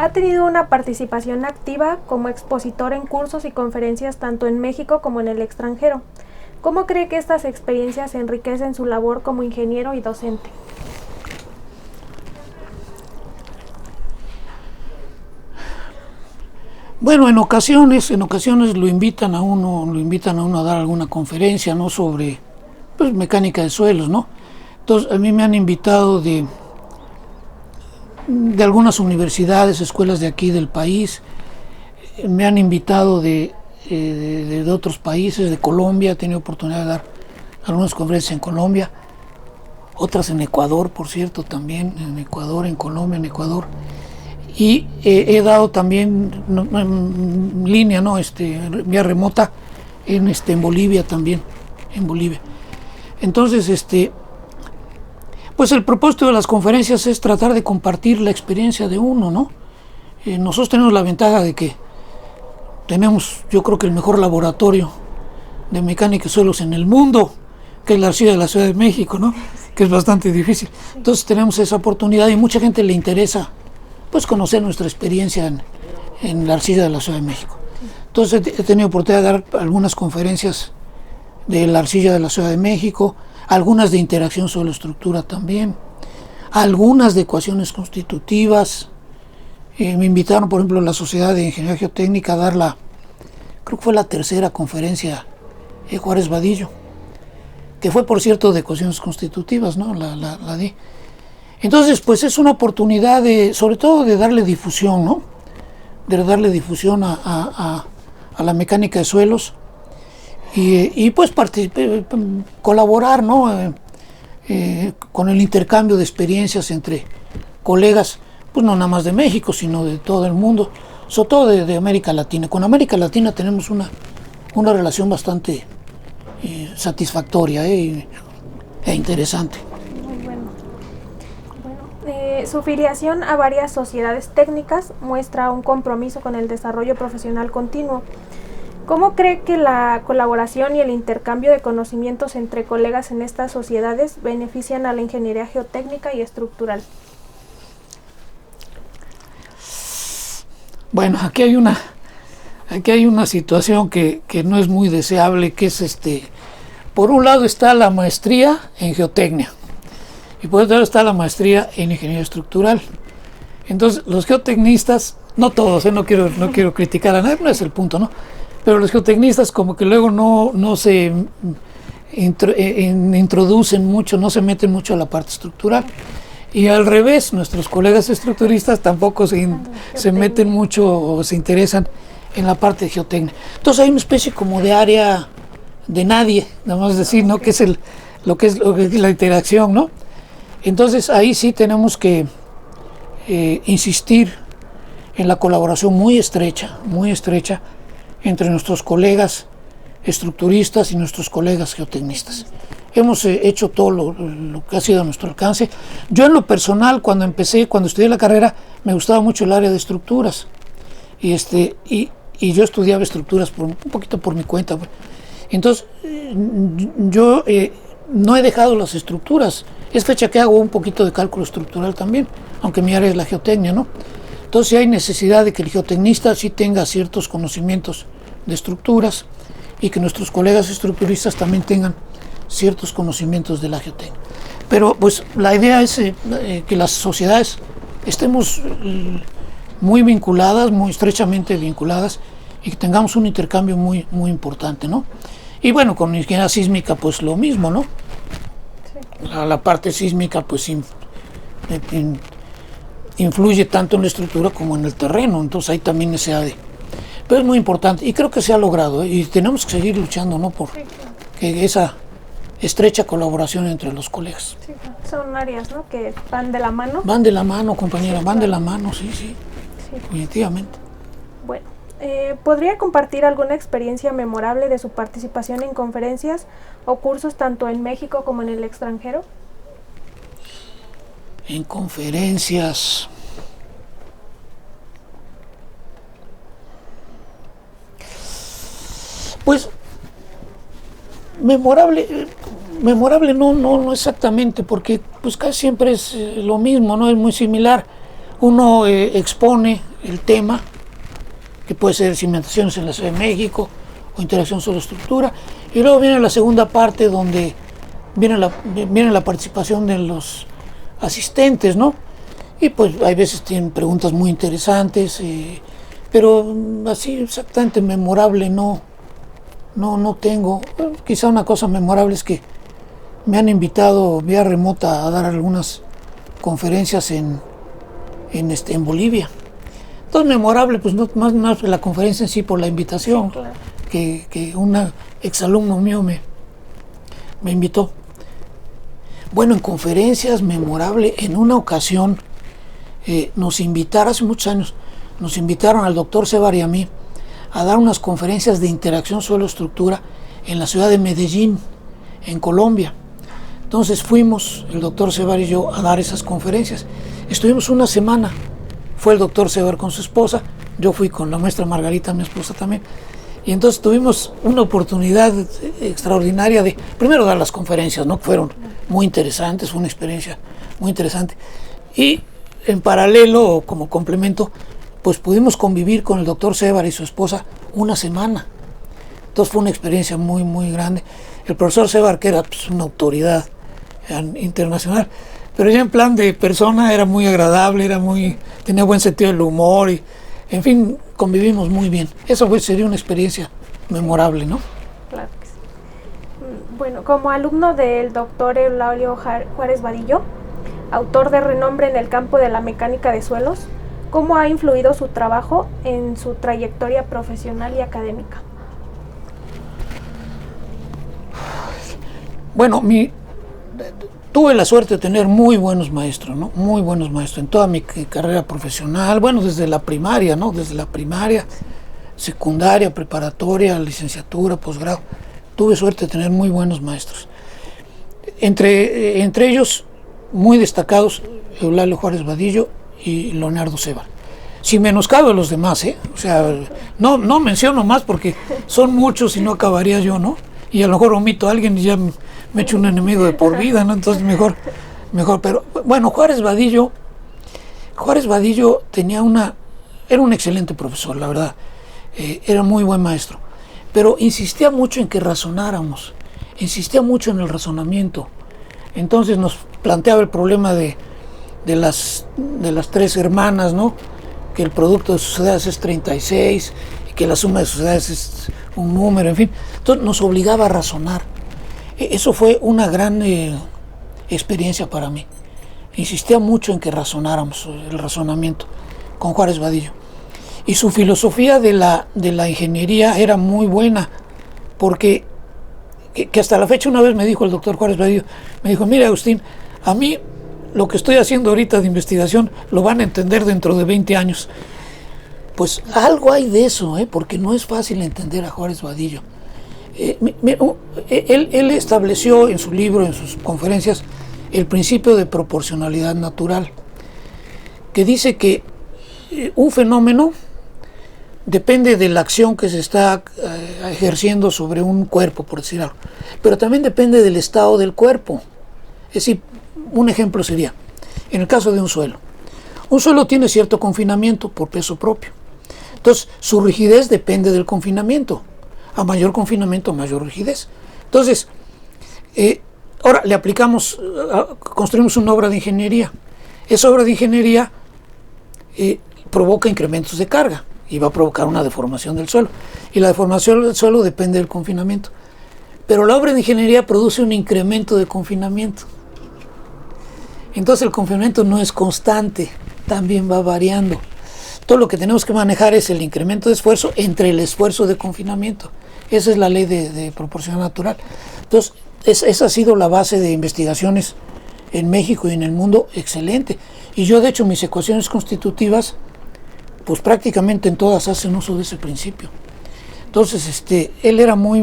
Ha tenido una participación activa como expositor en cursos y conferencias tanto en México como en el extranjero. ¿Cómo cree que estas experiencias enriquecen su labor como ingeniero y docente? Bueno, en ocasiones lo invitan a uno a dar alguna conferencia, ¿no? Sobre pues, mecánica de suelos, ¿no? Entonces, a mí me han invitado de algunas universidades, escuelas de aquí del país, me han invitado de otros países, de Colombia, he tenido oportunidad de dar algunas conferencias en Colombia, otras en Ecuador, por cierto, también, en Ecuador, en Colombia, en Ecuador. Y he dado también en línea, ¿no? Vía remota, en Bolivia también, en Bolivia. Entonces, pues el propósito de las conferencias es tratar de compartir la experiencia de uno, ¿no? Nosotros tenemos la ventaja de que tenemos, yo creo que el mejor laboratorio de mecánica de suelos en el mundo, que es la Arcilla de la Ciudad de México, ¿no? Que es bastante difícil. Entonces tenemos esa oportunidad y mucha gente le interesa pues conocer nuestra experiencia en la Arcilla de la Ciudad de México. Entonces he tenido oportunidad de dar algunas conferencias de la Arcilla de la Ciudad de México, algunas de interacción suelo-estructura también, algunas de ecuaciones constitutivas. Me invitaron, por ejemplo, a la Sociedad de Ingeniería Geotécnica a dar creo que fue la tercera conferencia Juárez Vadillo, que fue, por cierto, de ecuaciones constitutivas, ¿no? La di. Entonces, pues es una oportunidad sobre todo de darle difusión, ¿no? De darle difusión a la mecánica de suelos y pues colaborar, ¿no? Con el intercambio de experiencias entre colegas, pues no nada más de México, sino de todo el mundo, sobre todo de América Latina. Con América Latina tenemos una relación bastante satisfactoria e interesante. Su filiación a varias sociedades técnicas muestra un compromiso con el desarrollo profesional continuo. ¿Cómo cree que la colaboración y el intercambio de conocimientos entre colegas en estas sociedades benefician a la ingeniería geotécnica y estructural? Bueno, aquí hay una situación que no es muy deseable, que es por un lado está la maestría en geotecnia. Y por otro lado está la maestría en ingeniería estructural. Entonces, los geotecnistas, no todos, no quiero criticar a nadie, no es el punto, ¿no? Pero los geotecnistas como que luego no se introducen mucho, no se meten mucho a la parte estructural. Y al revés, nuestros colegas estructuristas tampoco se meten mucho o se interesan en la parte de geotecnia. Entonces hay una especie como de área de nadie, nada más decir, ¿no? Que es lo que es la interacción, ¿no? Entonces ahí sí tenemos que insistir en la colaboración muy estrecha entre nuestros colegas estructuristas y nuestros colegas geotecnistas. Hemos hecho todo lo que ha sido a nuestro alcance. Yo en lo personal, cuando estudié la carrera, me gustaba mucho el área de estructuras. Y yo estudiaba estructuras un poquito por mi cuenta. Entonces, yo no he dejado las estructuras. Es fecha que hago un poquito de cálculo estructural también, aunque mi área es la geotecnia, ¿no? Entonces sí hay necesidad de que el geotecnista sí tenga ciertos conocimientos de estructuras y que nuestros colegas estructuristas también tengan ciertos conocimientos de la geotecnia. Pero pues la idea es que las sociedades estemos muy vinculadas, muy estrechamente vinculadas y que tengamos un intercambio muy, muy importante, ¿no? Y bueno, con ingeniería sísmica pues lo mismo, ¿no? Sí. La parte sísmica pues influye tanto en la estructura como en el terreno, entonces ahí también se ha de... Pero es muy importante y creo que se ha logrado, y tenemos que seguir luchando, ¿no? Por que esa estrecha colaboración entre los colegas. Sí, son áreas, ¿no? Que van de la mano. Van de la mano, compañera, van de la mano, sí, definitivamente. Bueno, ¿podría compartir alguna experiencia memorable de su participación en conferencias o cursos tanto en México como en el extranjero? En conferencias... Pues memorable no exactamente, porque pues casi siempre es lo mismo, no es muy similar. Uno expone el tema, que puede ser cimentaciones en la Ciudad de México o interacción suelo-estructura, y luego viene la segunda parte donde viene la participación de los asistentes, ¿no? Y pues hay veces tienen preguntas muy interesantes, pero así exactamente memorable no tengo. Quizá una cosa memorable es que me han invitado vía remota a dar algunas conferencias en Bolivia. Entonces memorable, pues no más la conferencia en sí por la invitación, Sí, claro. que un exalumno mío me invitó. Bueno, en conferencias memorable, en una ocasión nos invitaron, hace muchos años, nos invitaron al doctor Sevar y a mí a dar unas conferencias de interacción suelo-estructura en la ciudad de Medellín, en Colombia. Entonces fuimos, el doctor Sevar y yo, a dar esas conferencias. Estuvimos una semana. Fue el doctor Sevar con su esposa, yo fui con la maestra Margarita, mi esposa también. Y entonces tuvimos una oportunidad extraordinaria de, primero, dar las conferencias, ¿no? Que fueron muy interesantes, fue una experiencia muy interesante. Y en paralelo, como complemento, pues pudimos convivir con el doctor Sevar y su esposa una semana. Entonces fue una experiencia muy, muy grande. El profesor Sevar, que era pues una autoridad internacional, pero ya en plan de persona era muy agradable, tenía buen sentido del humor y, en fin, convivimos muy bien. Eso sería una experiencia memorable, ¿no? Claro que sí. Bueno, como alumno del doctor Eulaulio Juárez Vadillo, autor de renombre en el campo de la mecánica de suelos, ¿cómo ha influido su trabajo en su trayectoria profesional y académica? Bueno, tuve la suerte de tener muy buenos maestros, ¿no? Muy buenos maestros en toda mi carrera profesional, bueno, desde la primaria, ¿no? Desde la primaria, secundaria, preparatoria, licenciatura, posgrado. Tuve suerte de tener muy buenos maestros. Entre ellos, muy destacados, Eulaulio Juárez Vadillo y Leonardo Sevar. Sin menoscabo de los demás, ¿eh? O sea, no menciono más porque son muchos y no acabaría yo, ¿no? Y a lo mejor omito a alguien y ya me echo un enemigo de por vida, ¿no? Entonces mejor, pero bueno, Juárez Vadillo era un excelente profesor, la verdad, era muy buen maestro, pero insistía mucho en que razonáramos, insistía mucho en el razonamiento. Entonces nos planteaba el problema de las tres hermanas, ¿no? Que el producto de sus edades es 36 y que la suma de sus edades es un número, en fin. Entonces nos obligaba a razonar. Eso fue una gran experiencia para mí. Insistía mucho en que razonáramos, el razonamiento, con Juárez Vadillo. Y su filosofía de la ingeniería era muy buena, porque que hasta la fecha una vez me dijo el doctor Juárez Vadillo, me dijo, mira Agustín, a mí lo que estoy haciendo ahorita de investigación lo van a entender dentro de 20 años. Pues algo hay de eso, porque no es fácil entender a Juárez Vadillo. Él estableció en su libro, en sus conferencias, el principio de proporcionalidad natural, que dice que un fenómeno depende de la acción que se está ejerciendo sobre un cuerpo, por decir algo, pero también depende del estado del cuerpo. Es decir, un ejemplo sería, en el caso de un suelo tiene cierto confinamiento por peso propio. Entonces, su rigidez depende del confinamiento. A mayor confinamiento, mayor rigidez. Entonces, ahora le aplicamos, construimos una obra de ingeniería. Esa obra de ingeniería provoca incrementos de carga y va a provocar una deformación del suelo. Y la deformación del suelo depende del confinamiento. Pero la obra de ingeniería produce un incremento de confinamiento. Entonces el confinamiento no es constante, también va variando. Todo lo que tenemos que manejar es el incremento de esfuerzo entre el esfuerzo de confinamiento. Esa es la ley de proporcionalidad natural. Entonces, esa ha sido la base de investigaciones en México y en el mundo, excelente. Y yo, de hecho, mis ecuaciones constitutivas, pues prácticamente en todas hacen uso de ese principio. Entonces, él era muy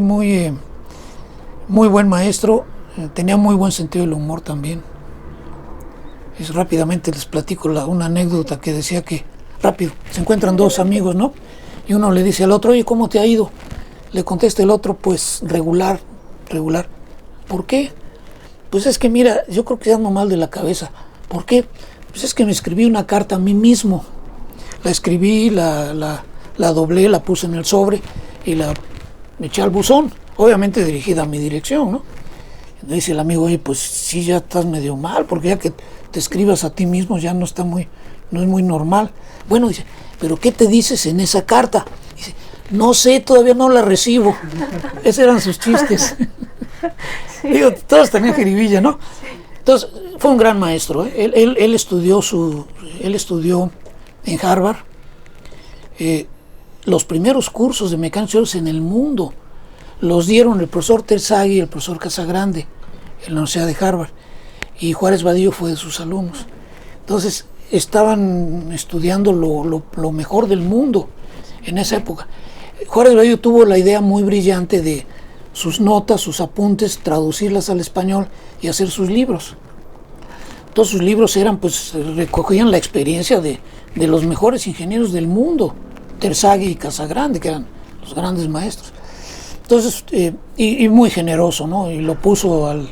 buen maestro, tenía muy buen sentido del humor también. Rápidamente les platico una anécdota que decía que, rápido, se encuentran dos amigos, ¿no? Y uno le dice al otro, oye, ¿cómo te ha ido? Le contesta el otro, pues regular. ¿Por qué? Pues es que mira, yo creo que ando mal de la cabeza. ¿Por qué? Pues es que me escribí una carta a mí mismo. la escribí, la doblé, la puse en el sobre y la eché al buzón, obviamente dirigida a mi dirección, ¿no? Me dice el amigo, oye, pues sí, ya estás medio mal, porque ya que te escribas a ti mismo ya no es muy normal. Bueno, dice, ¿pero qué te dices en esa carta? Dice, no sé, todavía no la recibo. Esos eran sus chistes. Sí. Digo, todos tenían jiribilla, ¿no? Entonces, fue un gran maestro, ¿eh? Él estudió en Harvard los primeros cursos de mecánicos en el mundo. Los dieron el profesor Terzaghi y el profesor Casagrande en la Universidad de Harvard, y Juárez Vadillo fue de sus alumnos. Entonces estaban estudiando lo mejor del mundo en esa época. Juárez Vadillo tuvo la idea muy brillante de sus notas, sus apuntes, traducirlas al español y hacer sus libros. Todos sus libros eran, pues, recogían la experiencia de los mejores ingenieros del mundo, Terzaghi y Casagrande, que eran los grandes maestros. Entonces, y muy generoso, ¿no? Y lo puso al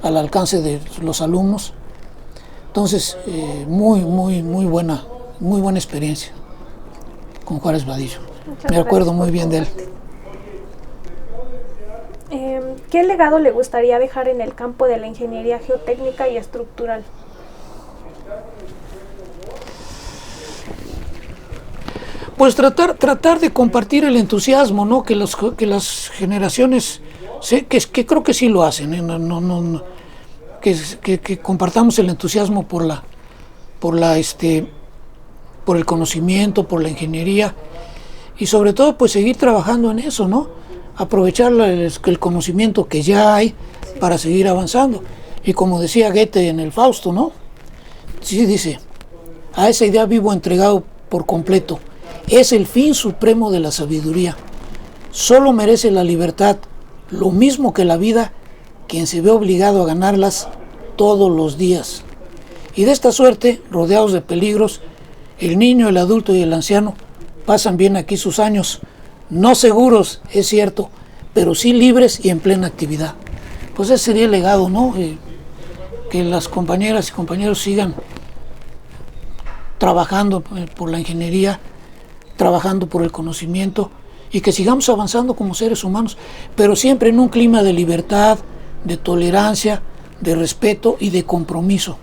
alcance de los alumnos. Entonces, muy buena experiencia con Juárez Vadillo. Me acuerdo muy bien de él. ¿Qué legado le gustaría dejar en el campo de la ingeniería geotécnica y estructural? Pues tratar de compartir el entusiasmo, ¿no? Que las generaciones, que creo que sí lo hacen, ¿eh? Que compartamos el entusiasmo por el conocimiento, por la ingeniería, y sobre todo pues seguir trabajando en eso, ¿no? Aprovechar el conocimiento que ya hay para seguir avanzando. Y como decía Goethe en el Fausto, ¿no? Sí, dice, a esa idea vivo entregado por completo. Es el fin supremo de la sabiduría. Solo merece la libertad, lo mismo que la vida, quien se ve obligado a ganarlas todos los días. Y de esta suerte, rodeados de peligros, el niño, el adulto y el anciano pasan bien aquí sus años, no seguros, es cierto, pero sí libres y en plena actividad. Pues ese sería el legado, ¿no? Que las compañeras y compañeros sigan trabajando por la ingeniería, trabajando por el conocimiento, y que sigamos avanzando como seres humanos, pero siempre en un clima de libertad, de tolerancia, de respeto y de compromiso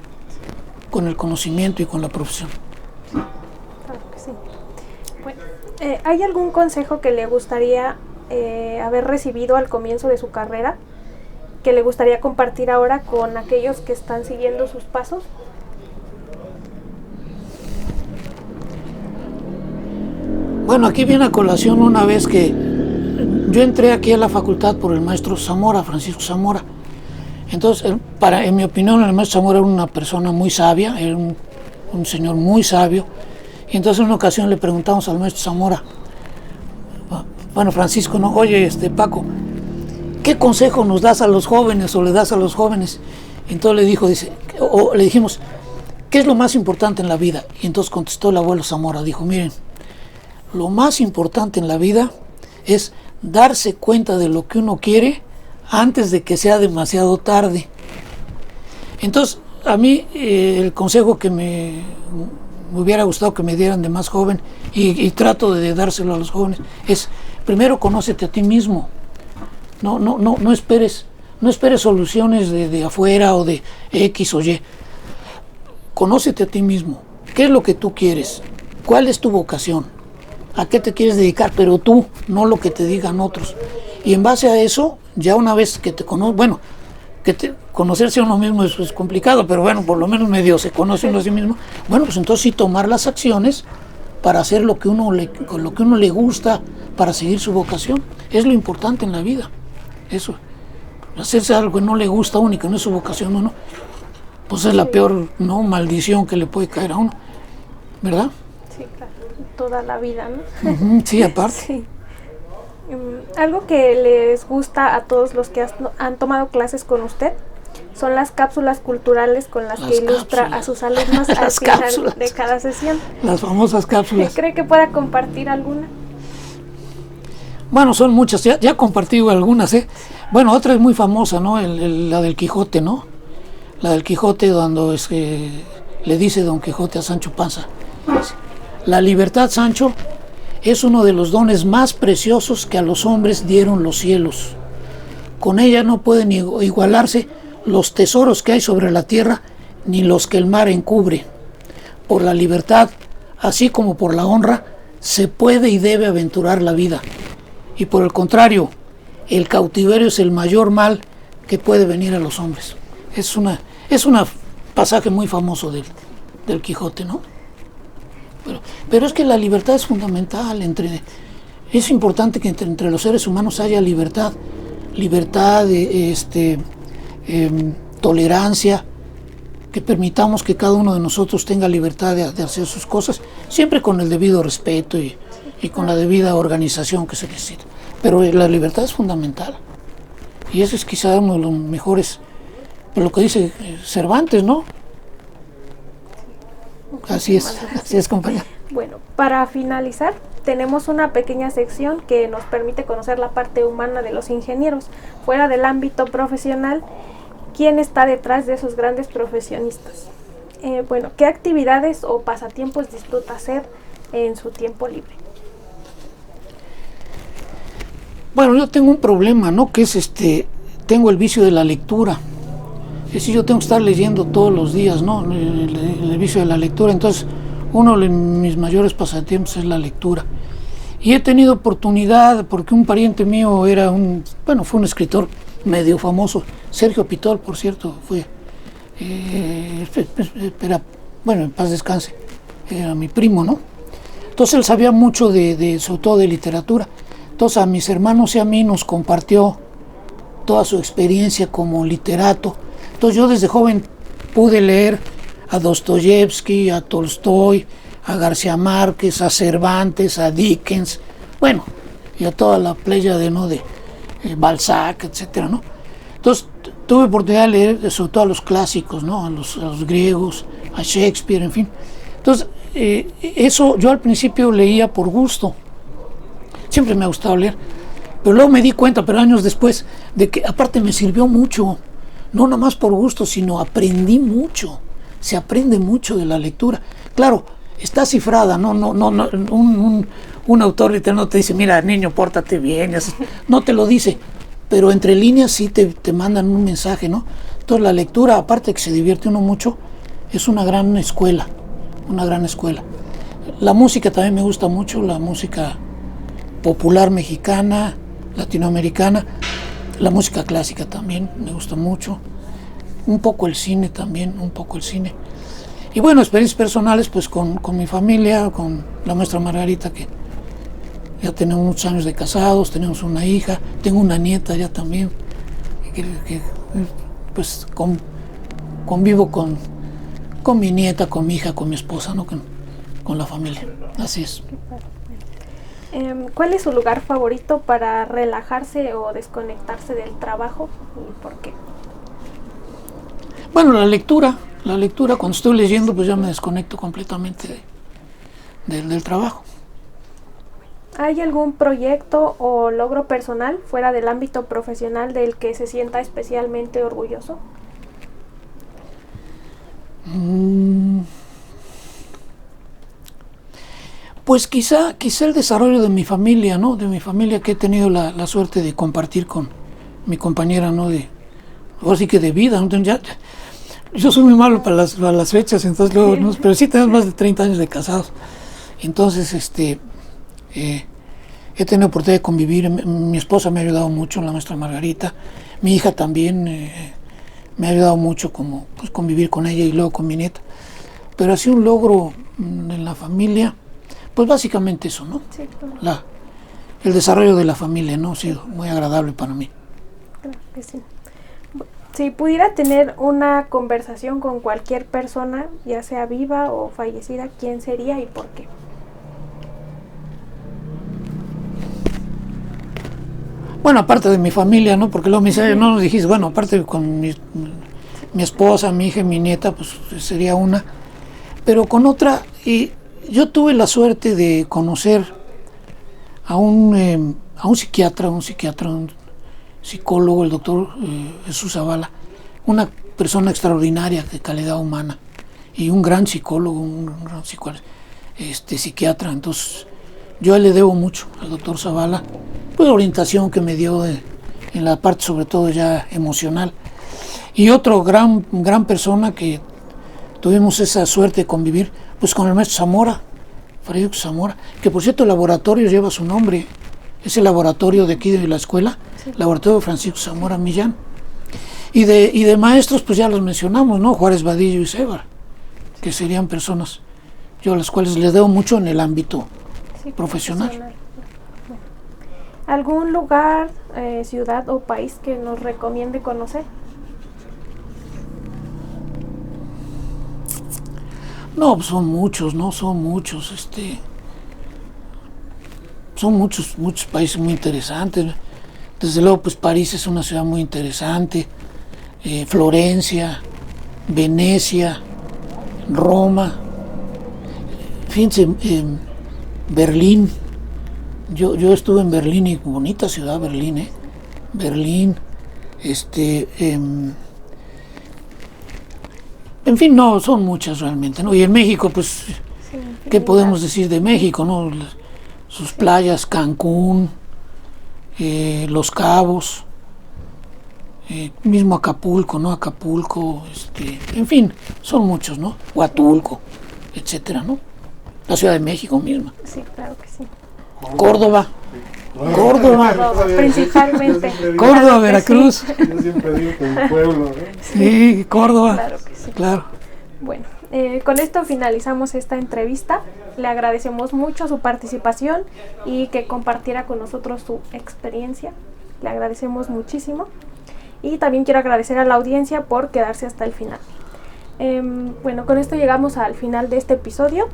con el conocimiento y con la profesión. Claro que sí. Bueno, ¿hay algún consejo que le gustaría haber recibido al comienzo de su carrera, que le gustaría compartir ahora con aquellos que están siguiendo sus pasos? Bueno, aquí viene a colación una vez que yo entré aquí a la facultad por el maestro Zamora, Francisco Zamora. Entonces, en mi opinión, el maestro Zamora era una persona muy sabia, era un señor muy sabio. Y entonces en una ocasión le preguntamos al maestro Zamora, bueno, Francisco, ¿no? Oye, Paco, ¿qué consejo nos das a los jóvenes o le das a los jóvenes? Y entonces le dijimos, ¿qué es lo más importante en la vida? Y entonces contestó el abuelo Zamora, dijo, miren, lo más importante en la vida es darse cuenta de lo que uno quiere antes de que sea demasiado tarde. Entonces, a mí el consejo que me hubiera gustado que me dieran de más joven, y trato de dárselo a los jóvenes, es primero conócete a ti mismo. No esperes soluciones de afuera o de X o Y. Conócete a ti mismo. ¿Qué es lo que tú quieres? ¿Cuál es tu vocación? ¿A qué te quieres dedicar? Pero tú, no lo que te digan otros. Y en base a eso, ya una vez que te conoces, bueno, conocerse a uno mismo es complicado, pero bueno, por lo menos medio se conoce uno a sí mismo. Bueno, pues entonces sí tomar las acciones para hacer lo que uno le gusta, para seguir su vocación. Es lo importante en la vida. Eso. Hacerse algo que no le gusta a uno y que no es su vocación, uno, pues es la peor, ¿no?, maldición que le puede caer a uno, ¿verdad? Sí, claro, toda la vida, ¿no? Sí, aparte. Sí. Algo que les gusta a todos los que han tomado clases con usted son las cápsulas culturales con las que ilustra a sus alumnos al final de cada sesión. Las famosas cápsulas. ¿Cree que pueda compartir alguna? Bueno, son muchas, ya he compartido algunas, ¿eh? Bueno, otra es muy famosa, ¿no? La del Quijote, ¿no? La del Quijote, cuando le dice Don Quijote a Sancho Panza, La libertad, Sancho, es uno de los dones más preciosos que a los hombres dieron los cielos. Con ella no pueden igualarse los tesoros que hay sobre la tierra, ni los que el mar encubre. Por la libertad, así como por la honra, se puede y debe aventurar la vida. Y por el contrario, el cautiverio es el mayor mal que puede venir a los hombres. Es un pasaje muy famoso del Quijote, ¿no? Pero es que la libertad es fundamental. Es importante que entre los seres humanos haya libertad, tolerancia, que permitamos que cada uno de nosotros tenga libertad de hacer sus cosas, siempre con el debido respeto y con la debida organización que se necesita. Pero la libertad es fundamental. Y ese es quizá uno de los mejores, lo que dice Cervantes, ¿no? Así es, compañero. Bueno, para finalizar, tenemos una pequeña sección que nos permite conocer la parte humana de los ingenieros, fuera del ámbito profesional. ¿Quién está detrás de esos grandes profesionistas? ¿Qué actividades o pasatiempos disfruta hacer en su tiempo libre? Bueno, yo tengo un problema, ¿no? Que es tengo el vicio de la lectura. Es decir, yo tengo que estar leyendo todos los días, ¿no? El vicio de la lectura. Entonces, uno de mis mayores pasatiempos es la lectura. Y he tenido oportunidad, porque un pariente mío fue un escritor medio famoso, Sergio Pitol, por cierto, en paz descanse, era mi primo, ¿no? Entonces él sabía mucho sobre todo de literatura. Entonces a mis hermanos y a mí nos compartió toda su experiencia como literato. Entonces yo desde joven pude leer a Dostoyevsky, a Tolstoy, a García Márquez, a Cervantes, a Dickens, y a toda la pléyade, ¿no? de Balzac, etcétera, ¿no? Entonces tuve oportunidad de leer sobre todo a los clásicos, ¿no? a los griegos, a Shakespeare, en fin. Entonces eso yo al principio leía por gusto, siempre me ha gustado leer, pero luego me di cuenta, pero años después, de que aparte me sirvió mucho, no nada más por gusto, sino aprendí mucho. Se aprende mucho de la lectura. Claro, está cifrada, un autor literario no te dice, mira, niño, pórtate bien, no te lo dice, pero entre líneas sí te mandan un mensaje, ¿no? Entonces la lectura, aparte de que se divierte uno mucho, es una gran escuela, La música también me gusta mucho, la música popular mexicana, latinoamericana, la música clásica también me gusta mucho, un poco el cine también, Y experiencias personales, pues con mi familia, con la maestra Margarita, que ya tenemos muchos años de casados, tenemos una hija, tengo una nieta ya también, pues convivo con mi nieta, con mi hija, con mi esposa, ¿no? Con la familia, así es. ¿Cuál es su lugar favorito para relajarse o desconectarse del trabajo y por qué? Bueno, la lectura, cuando estoy leyendo, pues ya me desconecto completamente del trabajo. ¿Hay algún proyecto o logro personal fuera del ámbito profesional del que se sienta especialmente orgulloso? Pues quizá el desarrollo de mi familia, ¿no? De mi familia, que he tenido la suerte de compartir con mi compañera, ¿no? Ahora sí que de vida, ¿no? Yo soy muy malo para las fechas, entonces luego, ¿no? Pero sí tenemos más de 30 años de casados. Entonces, he tenido oportunidad de convivir. Mi esposa me ha ayudado mucho, la maestra Margarita. Mi hija también me ha ayudado mucho como convivir con ella y luego con mi nieta. Pero ha sido un logro en la familia, pues básicamente eso, ¿no? Sí, claro. El desarrollo de la familia, ¿no? Ha sido muy agradable para mí. Claro que sí. Si pudiera tener una conversación con cualquier persona, ya sea viva o fallecida, ¿quién sería y por qué? Bueno, aparte de mi familia, ¿no? Porque luego me dice, no nos dijiste, aparte con mi esposa, mi hija y mi nieta, pues sería una. Pero con otra, yo tuve la suerte de conocer a un psiquiatra, un psicólogo, el doctor Jesús Zavala, una persona extraordinaria de calidad humana y un gran psicólogo, un gran psicólogo. psiquiatra. Entonces, yo a él le debo mucho, al doctor Zavala, pues la orientación que me dio en la parte sobre todo ya emocional. Y otro gran persona que tuvimos esa suerte de convivir, pues con el maestro Zamora, Francisco Zamora, que por cierto el laboratorio lleva su nombre, es el laboratorio de aquí de la escuela, sí. Laboratorio Francisco Zamora Millán. Y de maestros, pues ya los mencionamos, ¿no? Juárez Vadillo y Sebar, que serían personas yo a las cuales les debo mucho en el ámbito profesional. ¿Algún lugar, ciudad o país que nos recomiende conocer? No, pues son muchos, ¿no? Son muchos, son muchos países muy interesantes. Desde luego, pues París es una ciudad muy interesante, Florencia, Venecia, Roma, fíjense, Berlín. Yo estuve en Berlín y bonita ciudad Berlín, Berlín, en fin, no, son muchas realmente, ¿no? Y en México, pues, sí, ¿qué podemos decir de México, no? Sus playas, Cancún, Los Cabos, mismo Acapulco, ¿no? Acapulco, en fin, son muchos, ¿no? Huatulco, etcétera, ¿no? La Ciudad de México misma. Sí, claro que sí. Córdoba. Principalmente. Córdoba, Veracruz. Yo siempre digo que mi pueblo, ¿no? Sí, Córdoba. Claro que sí. Claro. Bueno, con esto finalizamos esta entrevista. Le agradecemos mucho su participación y que compartiera con nosotros su experiencia. Le agradecemos muchísimo. Y también quiero agradecer a la audiencia por quedarse hasta el final. Bueno, con esto llegamos al final de este episodio.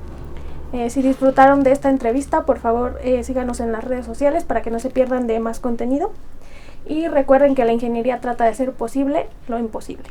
Si disfrutaron de esta entrevista, por favor síganos en las redes sociales para que no se pierdan de más contenido. Y recuerden que la ingeniería trata de hacer posible lo imposible.